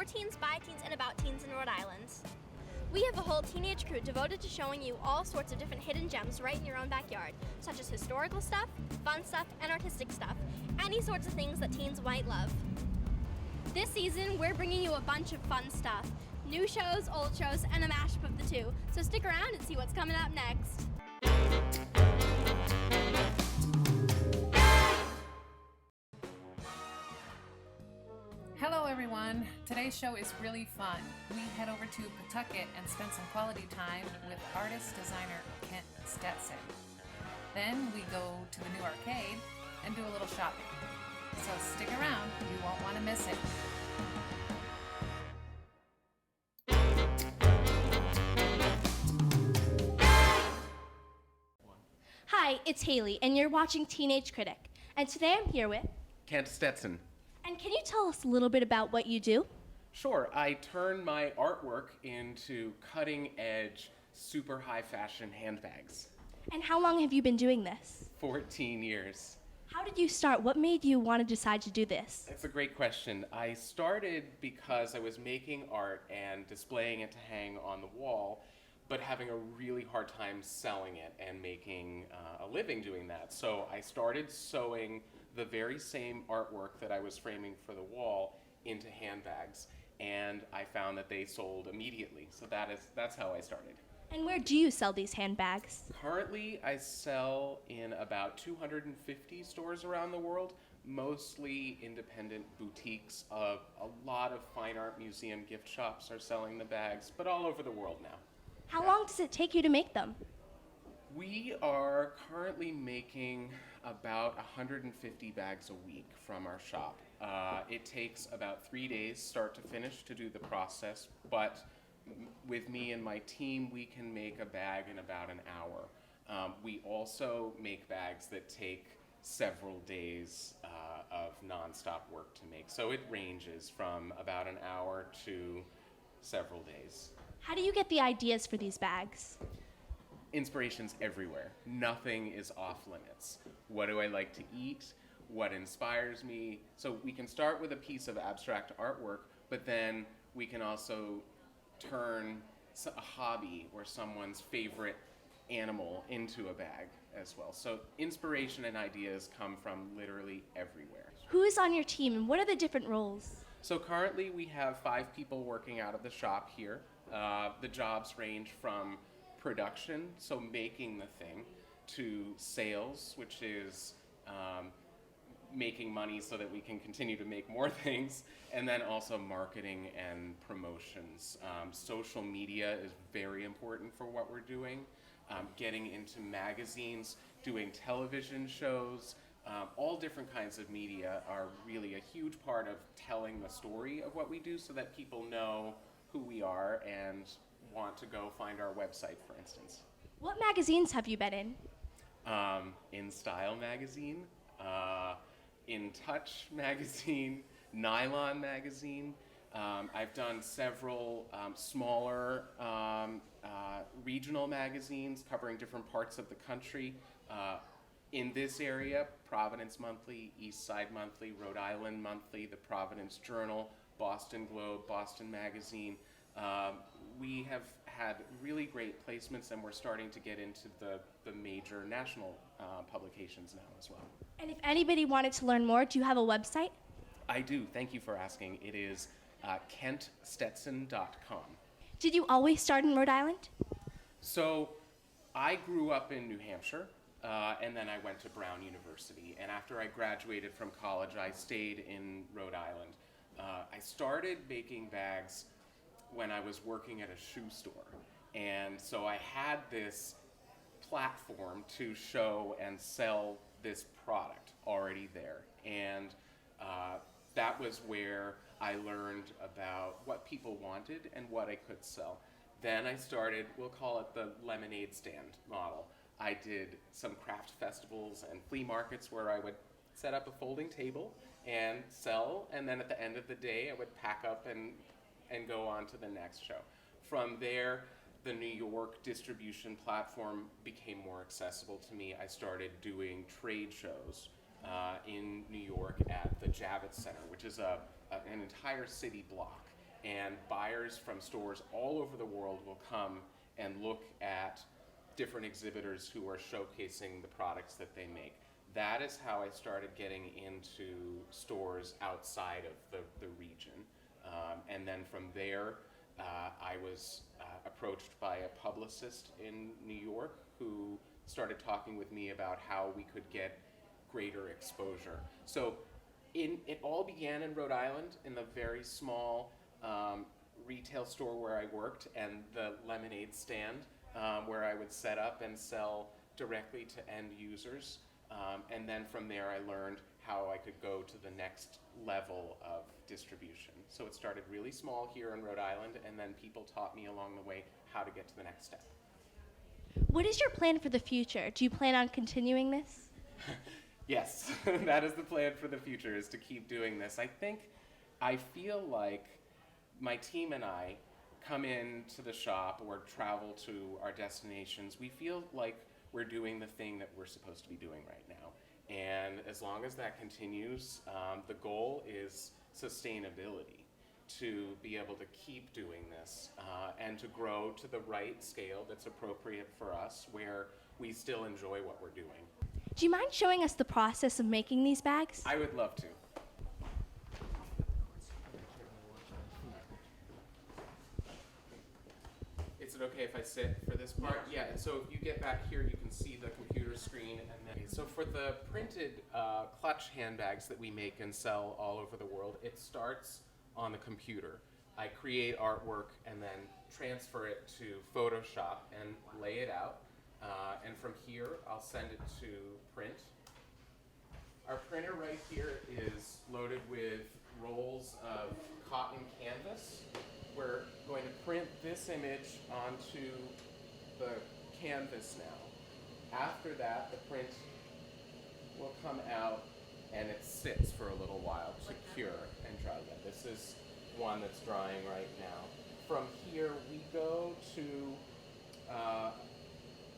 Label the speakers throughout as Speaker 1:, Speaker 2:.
Speaker 1: for teens, by teens, and about teens in Rhode Island. We have a whole teenage crew devoted to showing you all sorts of different hidden gems right in your own backyard, such as historical stuff, fun stuff, and artistic stuff. Any sorts of things that teens might love. This season, we're bringing you a bunch of fun stuff. New shows, old shows, and a mashup of the two. So stick around and see what's coming up next.
Speaker 2: Hello everyone! Today's show is really fun. We head over to Pawtucket and spend some quality time with artist-designer Kent Stetson. Then we go to the new arcade and do a little shopping. So stick around, you won't want to miss it.
Speaker 1: Hi, it's Haley, and you're watching Teenage Critic. And today I'm here with...
Speaker 3: Kent Stetson.
Speaker 1: And can you tell us a little bit about what you do?
Speaker 3: Sure, I turn my artwork into cutting-edge, super high-fashion handbags.
Speaker 1: And how long have you been doing this?
Speaker 3: 14 years.
Speaker 1: How did you start? What made you want to decide to do this?
Speaker 3: That's a great question. I started because I was making art and displaying it to hang on the wall, but having a really hard time selling it and making a living doing that. So I started sewing the very same artwork that I was framing for the wall into handbags, and I found that they sold immediately. So that's how I started.
Speaker 1: And where do you sell these handbags?
Speaker 3: Currently, I sell in about 250 stores around the world, mostly independent boutiques. A lot of fine art museum gift shops are selling the bags, but all over the world now.
Speaker 1: How long does it take you to make them?
Speaker 3: We are currently making about 150 bags a week from our shop. It takes about 3 days, start to finish, to do the process, but with me and my team, we can make a bag in about an hour. We also make bags that take several days of nonstop work to make, so it ranges from about an hour to several days.
Speaker 1: How do you get the ideas for these bags?
Speaker 3: Inspiration's everywhere. Nothing is off limits. What do I like to eat? What inspires me? So we can start with a piece of abstract artwork, but then we can also turn a hobby or someone's favorite animal into a bag as well. So inspiration and ideas come from literally everywhere.
Speaker 1: Who is on your team and what are the different roles?
Speaker 3: So currently we have 5 people working out of the shop here. The jobs range from production, so making the thing, to sales, which is making money so that we can continue to make more things, and then also marketing and promotions. Social media is very important for what we're doing. Getting into magazines, doing television shows, all different kinds of media are really a huge part of telling the story of what we do so that people know who we are and want to go find our website, for instance.
Speaker 1: What magazines have you been in?
Speaker 3: In Style magazine, In Touch magazine, Nylon magazine. I've done several smaller regional magazines covering different parts of the country. In this area, Providence Monthly, East Side Monthly, Rhode Island Monthly, the Providence Journal, Boston Globe, Boston Magazine. We have had really great placements, and we're starting to get into the major national publications now as well.
Speaker 1: And if anybody wanted to learn more, do you have a website?
Speaker 3: I do. Thank you for asking. It is kentstetson.com.
Speaker 1: Did you always start in Rhode Island?
Speaker 3: So I grew up in New Hampshire, and then I went to Brown University. And after I graduated from college, I stayed in Rhode Island. I started making bags when I was working at a shoe store. And so I had this platform to show and sell this product already there. And that was where I learned about what people wanted and what I could sell. Then I started, we'll call it the lemonade stand model. I did some craft festivals and flea markets where I would set up a folding table and sell, and then at the end of the day I would pack up and go on to the next show. From there, the New York distribution platform became more accessible to me. I started doing trade shows in New York at the Javits Center, which is an entire city block. and buyers from stores all over the world will come and look at different exhibitors who are showcasing the products that they make. That is how I started getting into stores outside of the region. And then from there, I was approached by a publicist in New York who started talking with me about how we could get greater exposure. So it all began in Rhode Island in the very small retail store where I worked and the lemonade stand where I would set up and sell directly to end users. And then from there I learned how I could go to the next level of distribution. So it started really small here in Rhode Island, and then people taught me along the way how to get to the next step.
Speaker 1: What is your plan for the future? Do you plan on continuing this?
Speaker 3: Yes, that is the plan for the future, is to keep doing this. I feel like my team and I come into the shop or travel to our destinations, we feel like we're doing the thing that we're supposed to be doing right now. And as long as that continues, the goal is sustainability, to be able to keep doing this and to grow to the right scale that's appropriate for us, where we still enjoy what we're doing.
Speaker 1: Do you mind showing us the process of making these bags?
Speaker 3: I would love to. Is it okay if I sit for this part? Yeah, and so if you get back here, you can see the computer screen. And then, so for the printed clutch handbags that we make and sell all over the world, it starts on the computer. I create artwork and then transfer it to Photoshop and lay it out. And from here, I'll send it to print. Our printer right here is loaded with rolls of cotton canvas. We're going to print this image onto the canvas now. After that, the print will come out and it sits for a little while to cure and dry. Yeah, this is one that's drying right now. From here, we go to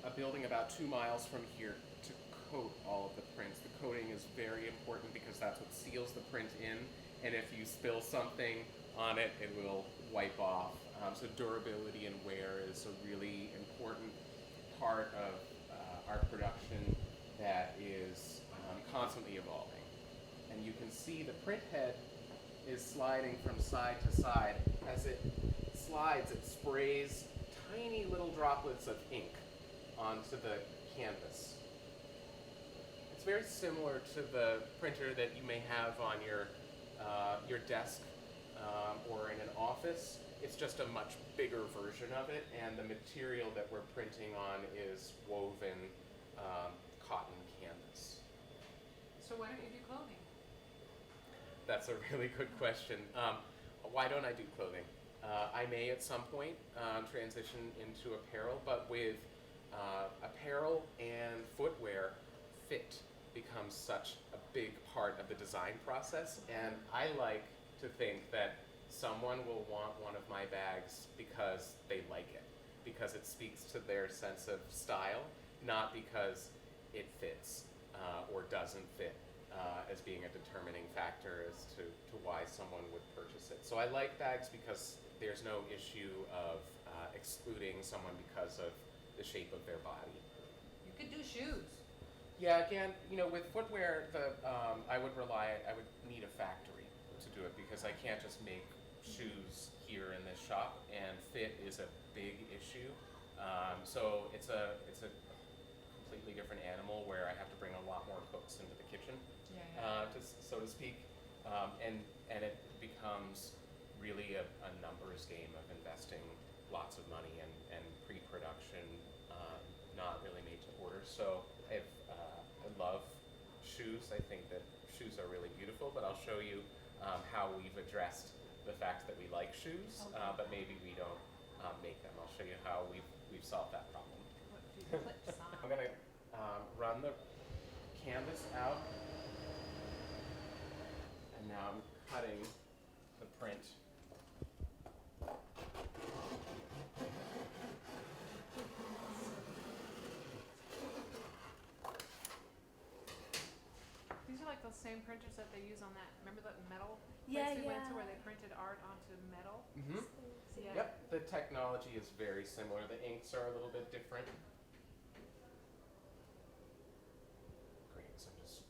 Speaker 3: a building about 2 miles from here to coat all of the prints. The coating is very important because that's what seals the print in, and if you spill something on it, it will wipe off. So durability and wear is a really important part of our production that is constantly evolving. And you can see the print head is sliding from side to side. As it slides, it sprays tiny little droplets of ink onto the canvas. It's very similar to the printer that you may have on your desk or in an office. It's just a much bigger version of it, and the material that we're printing on is woven cotton canvas.
Speaker 2: So why don't you do clothing?
Speaker 3: That's a really good question. Why don't I do clothing? I may at some point transition into apparel, but with apparel and footwear, fit becomes such a big part of the design process, and I like to think that someone will want one of my bags because they like it, because it speaks to their sense of style, not because it fits or doesn't fit as being a determining factor as to why someone would purchase it. So I like bags because there's no issue of excluding someone because of the shape of their body.
Speaker 2: You could do shoes.
Speaker 3: Yeah, again, with footwear, I would need a factory to do it, because I can't just make shoes here in this shop, and fit is a big issue. So it's a completely different animal where I have to bring a lot more cooks into the kitchen, so to speak, and it becomes really a numbers game of investing lots of money and pre-production, not really made to order. So I love shoes. I think that shoes are really beautiful, but I'll show you how we've addressed the fact that we like shoes, but maybe we don't make them. I'll show you how we've solved that problem. I'm gonna run the canvas out, and now I'm cutting the print.
Speaker 2: These are like those same printers that they use on that, remember that metal
Speaker 1: Yeah,
Speaker 2: place we went to
Speaker 1: yeah.
Speaker 2: where they printed art onto metal?
Speaker 3: Mm-hmm.
Speaker 2: Yeah.
Speaker 3: Yep, the technology is very similar. The inks are a little bit different. Great, so I'm just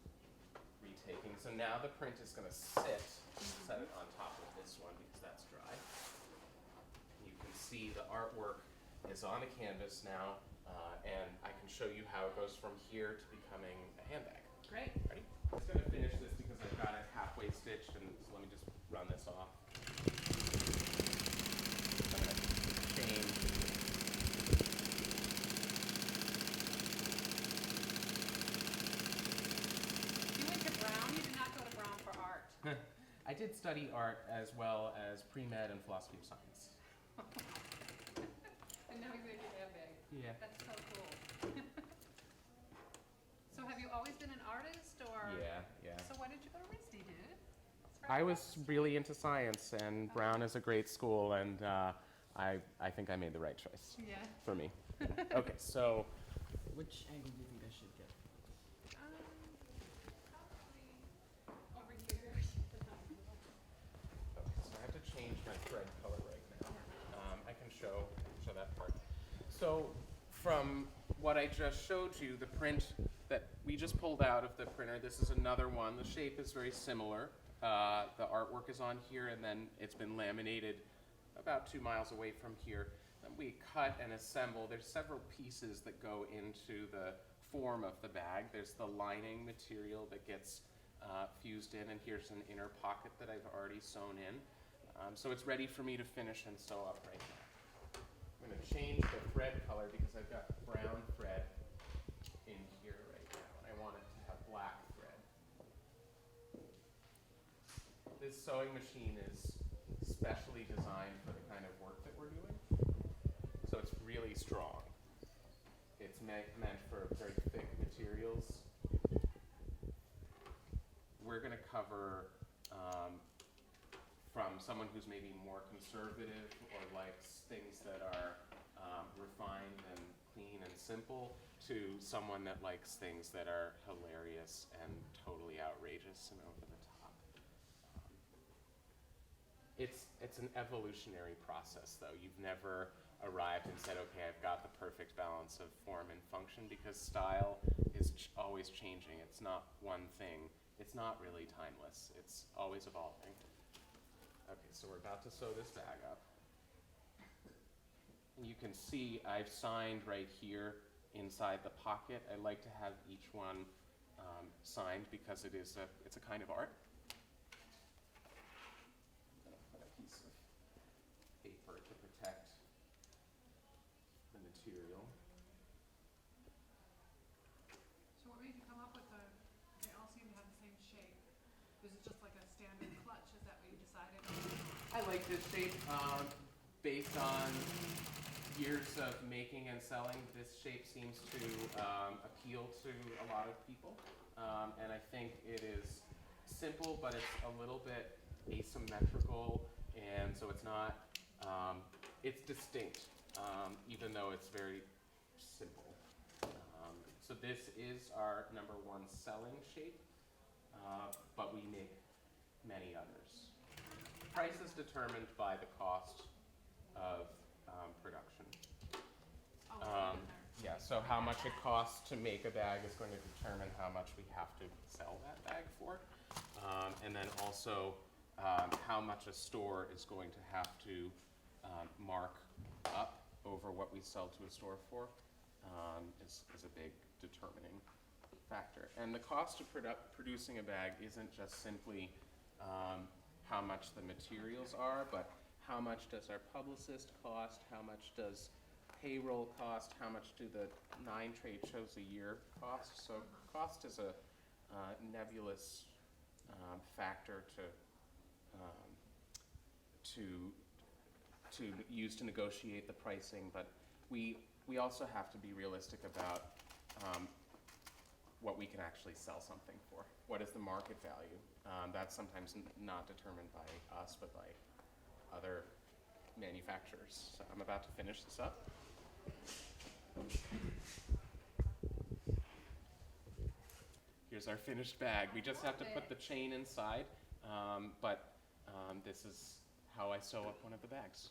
Speaker 3: retaking. So now the print is going to set it on top of this one because that's dry. You can see the artwork is on a canvas now, and I can show you how it goes from here to becoming a handbag.
Speaker 2: Great.
Speaker 3: Ready? I'm just going to finish this because I've got it halfway stitched, and so let me just run this off. I'm going to change.
Speaker 2: You went to Brown? You did not go to Brown for art.
Speaker 3: I did study art as well as pre-med and philosophy of science.
Speaker 2: And now he's making handbag.
Speaker 3: Yeah.
Speaker 2: That's so cool. So have you always been an artist, or?
Speaker 3: Yeah.
Speaker 2: So why did you go to RISD, dude?
Speaker 3: I was really into science, and Brown is a great school, and I think I made the right choice
Speaker 2: Yeah.
Speaker 3: for me. Okay, so
Speaker 4: Which angle do you think I should get?
Speaker 2: Probably over here.
Speaker 3: Okay, so I have to change my thread color right now. I can show that part. So from what I just showed you, the print that we just pulled out of the printer, this is another one. The shape is very similar. The artwork is on here, and then it's been laminated about 2 miles away from here. Then we cut and assemble. There's several pieces that go into the form of the bag. There's the lining material that gets fused in, and here's an inner pocket that I've already sewn in. So it's ready for me to finish and sew up right now. I'm going to change the thread color because I've got brown thread in here right now, and I want it to have black thread. This sewing machine is specially designed for the kind of work that we're doing. So it's really strong. It's meant for very thick materials. We're going to cover from someone who's maybe more conservative or likes things that are refined and clean and simple, to someone that likes things that are hilarious and totally outrageous and over the top. It's an evolutionary process, though. You've never arrived and said, okay, I've got the perfect balance of form and function, because style is always changing. It's not one thing. It's not really timeless. It's always evolving. Okay, so we're about to sew this bag up. And you can see I've signed right here inside the pocket. I like to have each one signed because it's a kind of art. I'm gonna put a piece of paper to protect the material.
Speaker 2: So what made you come up with they all seem to have the same shape? Is it just like a standard clutch? Is that what you decided on?
Speaker 3: I like this shape based on years of making and selling. This shape seems to appeal to a lot of people, and I think it is simple, but it's a little bit asymmetrical, and so it's not, it's distinct, even though it's very simple. So this is our #1 selling shape, but we make many others. Price is determined by the cost of production. Yeah, so how much it costs to make a bag is going to determine how much we have to sell that bag for. And then also how much a store is going to have to mark up over what we sell to a store for is a big determining factor. And the cost of producing a bag isn't just simply how much the materials are, but how much does our publicist cost, how much does payroll cost, how much do the 9 trade shows a year cost. So cost is a nebulous factor to use to negotiate the pricing, but we also have to be realistic about what we can actually sell something for. What is the market value? That's sometimes not determined by us, but by other manufacturers. So I'm about to finish this up. Here's our finished bag. We just have to put the chain inside, but this is how I sew up one of the bags.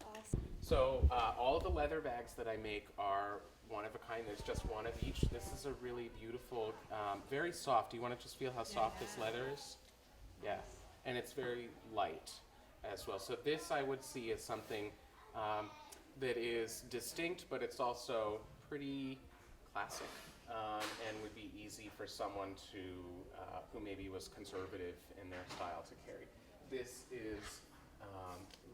Speaker 1: Awesome.
Speaker 3: So all of the leather bags that I make are one of a kind. There's just one of each. This is a really beautiful, very soft. Do you want to just feel how soft this leather is? Yeah, and it's very light as well. So this I would see as something that is distinct, but it's also pretty classic and would be easy for someone to who maybe was conservative in their style to carry. This is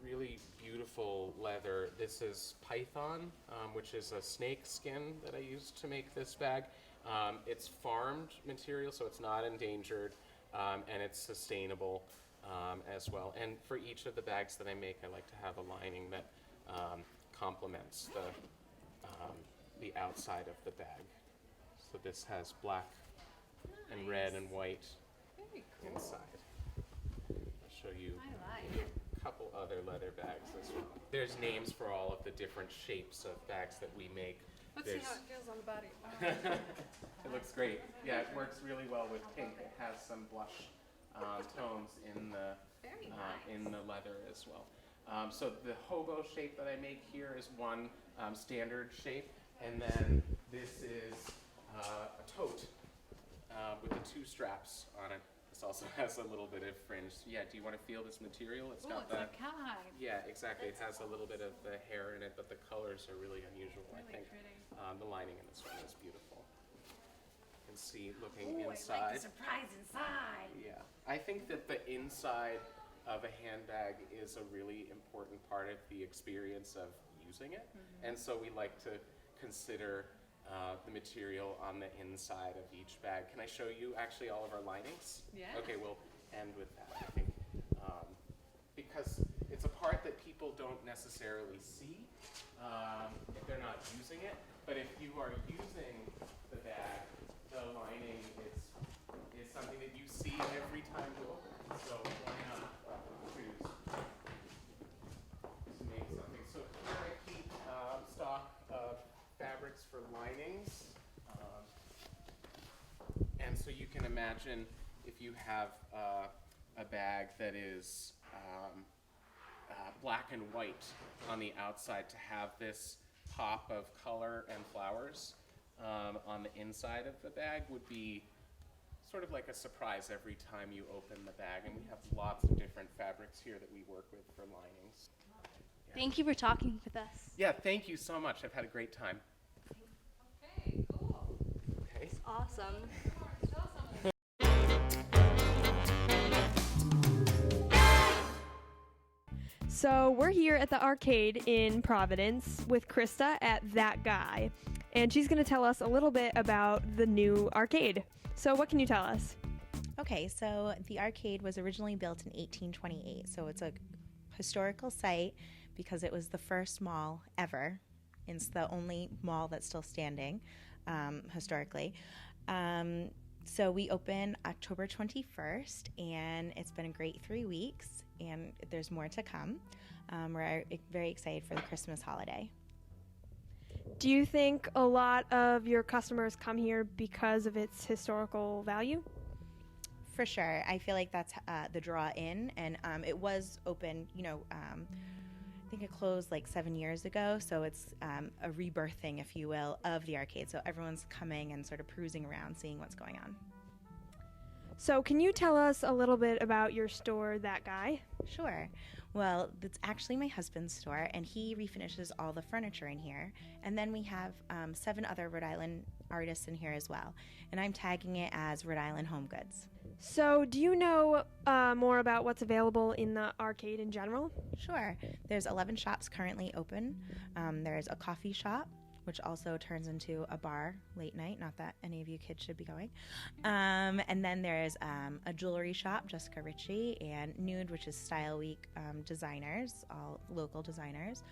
Speaker 3: really beautiful leather. This is python, which is a snake skin that I used to make this bag. It's farmed material, so it's not endangered, and it's sustainable as well. And for each of the bags that I make, I like to have a lining that complements the outside of the bag. So this has black and red and white inside. I'll show you a couple other leather bags as well. There's names for all of the different shapes of bags that we make.
Speaker 2: Let's see how it feels on the body.
Speaker 3: It looks great. Yeah, it works really well with pink. It has some blush tones in the leather as well. So the hobo shape that I make here is one standard shape, and then this is a tote with the two straps on it. This also has a little bit of fringe. Yeah, do you want to feel this material? It's got
Speaker 2: It's like cowhide.
Speaker 3: Yeah, exactly. It has a little bit of the hair in it, but the colors are really unusual, I think.
Speaker 2: Pretty.
Speaker 3: The lining in this one is beautiful. You can see looking
Speaker 2: I
Speaker 3: inside.
Speaker 2: like the surprise inside.
Speaker 3: Yeah, I think that the inside of a handbag is a really important part of the experience of using it, and so we like to consider the material on the inside of each bag. Can I show you actually all of our linings?
Speaker 2: Yeah.
Speaker 3: Okay, we'll end with that, I think, because it's a part that people don't necessarily see if they're not using it, but if you are using the bag, the lining is something that you see every time you open it. So why not choose to make something? So here I keep stock of fabrics for linings. And so you can imagine if you have a bag that is black and white on the outside, to have this pop of color and flowers on the inside of the bag would be sort of like a surprise every time you open the bag. And we have lots of different fabrics here that we work with for linings. Yeah.
Speaker 1: Thank you for talking with us.
Speaker 3: Yeah, thank you so much. I've had a great time.
Speaker 2: Okay, cool.
Speaker 3: Okay.
Speaker 1: Awesome.
Speaker 5: So we're here at the arcade in Providence with Krista at That Guy, and she's going to tell us a little bit about the new arcade. So what can you tell us?
Speaker 6: Okay, so the arcade was originally built in 1828, so it's a historical site because it was the first mall ever. It's the only mall that's still standing historically. So we opened October 21st, and it's been a great 3 weeks, and there's more to come. We're very excited for the Christmas holiday.
Speaker 5: Do you think a lot of your customers come here because of its historical value?
Speaker 6: For sure. I feel like that's the draw in, and it was open, I think it closed like 7 years ago, so it's a rebirthing, if you will, of the arcade. So everyone's coming and sort of perusing around, seeing what's going on.
Speaker 5: So can you tell us a little bit about your store, That Guy?
Speaker 6: Sure. Well, it's actually my husband's store, and he refinishes all the furniture in here. And then we have 7 other Rhode Island artists in here as well. And I'm tagging it as Rhode Island Home Goods.
Speaker 5: So do you know more about what's available in the arcade in general?
Speaker 6: Sure. There's 11 shops currently open. There's a coffee shop, which also turns into a bar late night. Not that any of you kids should be going. And then there's a jewelry shop, Jessica Ritchie, and Nude, which is Style Week designers, all local designers.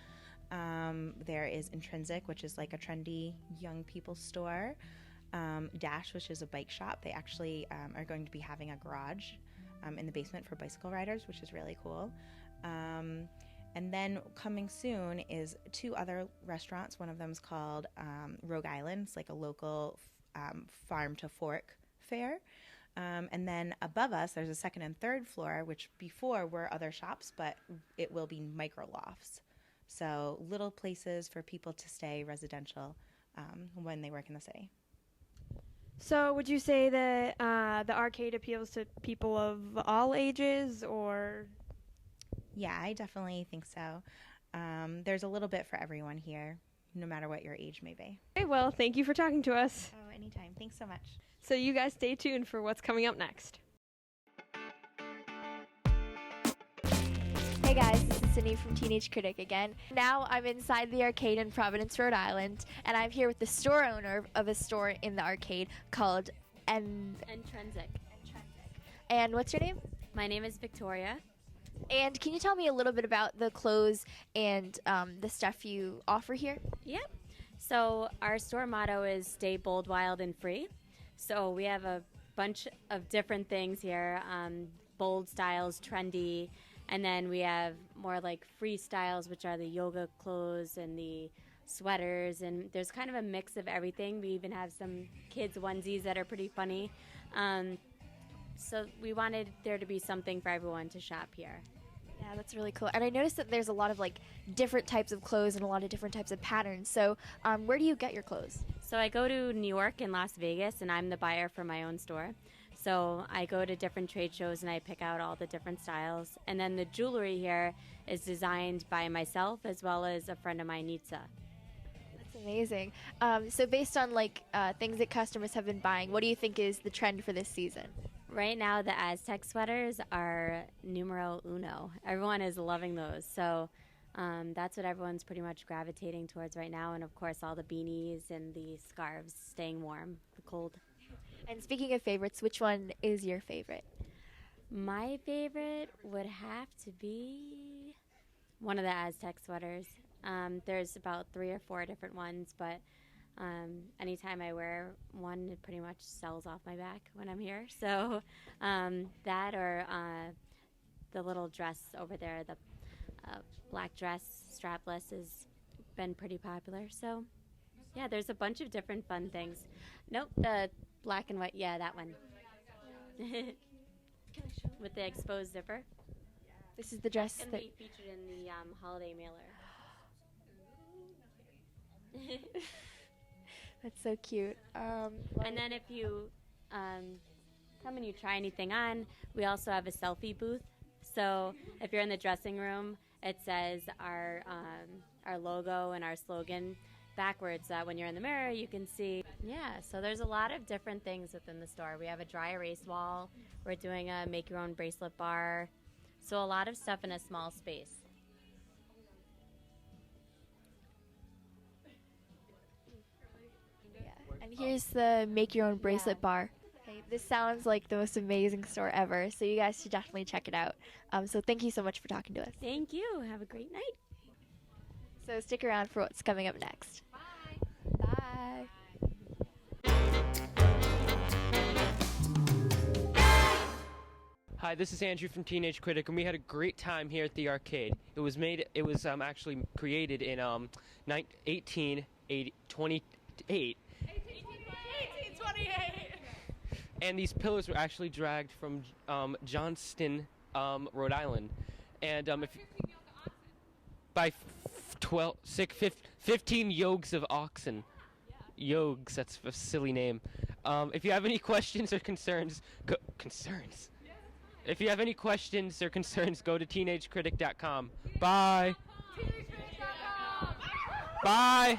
Speaker 6: There is Intrinsic, which is like a trendy young people's store. Dash, which is a bike shop. They actually are going to be having a garage in the basement for bicycle riders, which is really cool. And then coming soon is 2 other restaurants. One of them is called Rogue Island. It's like a local farm to fork fair. And then above us, there's a second and third floor, which before were other shops, but it will be micro lofts. So little places for people to stay residential when they work in the city.
Speaker 5: So would you say that the arcade appeals to people of all ages, or?
Speaker 6: Yeah, I definitely think so. There's a little bit for everyone here, no matter what your age may be.
Speaker 5: Okay, well, thank you for talking to us.
Speaker 6: Oh, anytime. Thanks so much.
Speaker 5: So you guys stay tuned for what's coming up next.
Speaker 1: Hey guys, this is Sydney from Teenage Critic again. Now I'm inside the arcade in Providence, Rhode Island, and I'm here with the store owner of a store in the arcade called
Speaker 7: Intrinsic.
Speaker 1: And what's your name?
Speaker 7: My name is Victoria.
Speaker 1: And can you tell me a little bit about the clothes and the stuff you offer here?
Speaker 7: Yep. So our store motto is stay bold, wild, and free. So we have a bunch of different things here, bold styles, trendy, and then we have more like free styles, which are the yoga clothes and the sweaters, and there's kind of a mix of everything. We even have some kids' onesies that are pretty funny. So we wanted there to be something for everyone to shop here.
Speaker 1: Yeah, that's really cool. And I noticed that there's a lot of like different types of clothes and a lot of different types of patterns. So where do you get your clothes?
Speaker 7: So I go to New York and Las Vegas, and I'm the buyer for my own store. So I go to different trade shows and I pick out all the different styles. And then the jewelry here is designed by myself as well as a friend of mine, Nitsa.
Speaker 1: That's amazing. So based on like things that customers have been buying, what do you think is the trend for this season?
Speaker 7: Right now, the Aztec sweaters are numero uno. Everyone is loving those. So that's what everyone's pretty much gravitating towards right now. And of course, all the beanies and the scarves, staying warm, the cold.
Speaker 1: And speaking of favorites, which one is your favorite?
Speaker 7: My favorite would have to be one of the Aztec sweaters. There's about 3 or 4 different ones, but anytime I wear one, it pretty much sells off my back when I'm here. So that or the little dress over there, the black dress, strapless, has been pretty popular. So yeah, there's a bunch of different fun things. Nope, the black and white, yeah, that one. With the exposed zipper.
Speaker 1: This is the dress
Speaker 7: That's
Speaker 1: that
Speaker 7: going to be featured in the holiday mailer.
Speaker 1: that's so cute.
Speaker 7: And then if you come and you try anything on, we also have a selfie booth. So if you're in the dressing room, it says our logo and our slogan backwards, that when you're in the mirror you can see. Yeah, so there's a lot of different things within the store. We have a dry erase wall. We're doing a make your own bracelet bar. So a lot of stuff in a small space.
Speaker 1: Yeah. And here's the make your own bracelet bar. Okay, this sounds like the most amazing store ever. So you guys should definitely check it out. So thank you so much for talking to us.
Speaker 7: Thank you. Have a great night.
Speaker 1: So stick around for what's coming up next. Bye.
Speaker 8: Hi, this is Andrew from Teenage Critic, and we had a great time here at the arcade. It was actually created in 1828. And these pillars were actually dragged from Johnston, Rhode Island. And by 15 yogs of oxen. Yogs, that's a silly name. If you have any questions or concerns, If you have any questions or concerns, go to teenagecritic.com. Bye. Bye.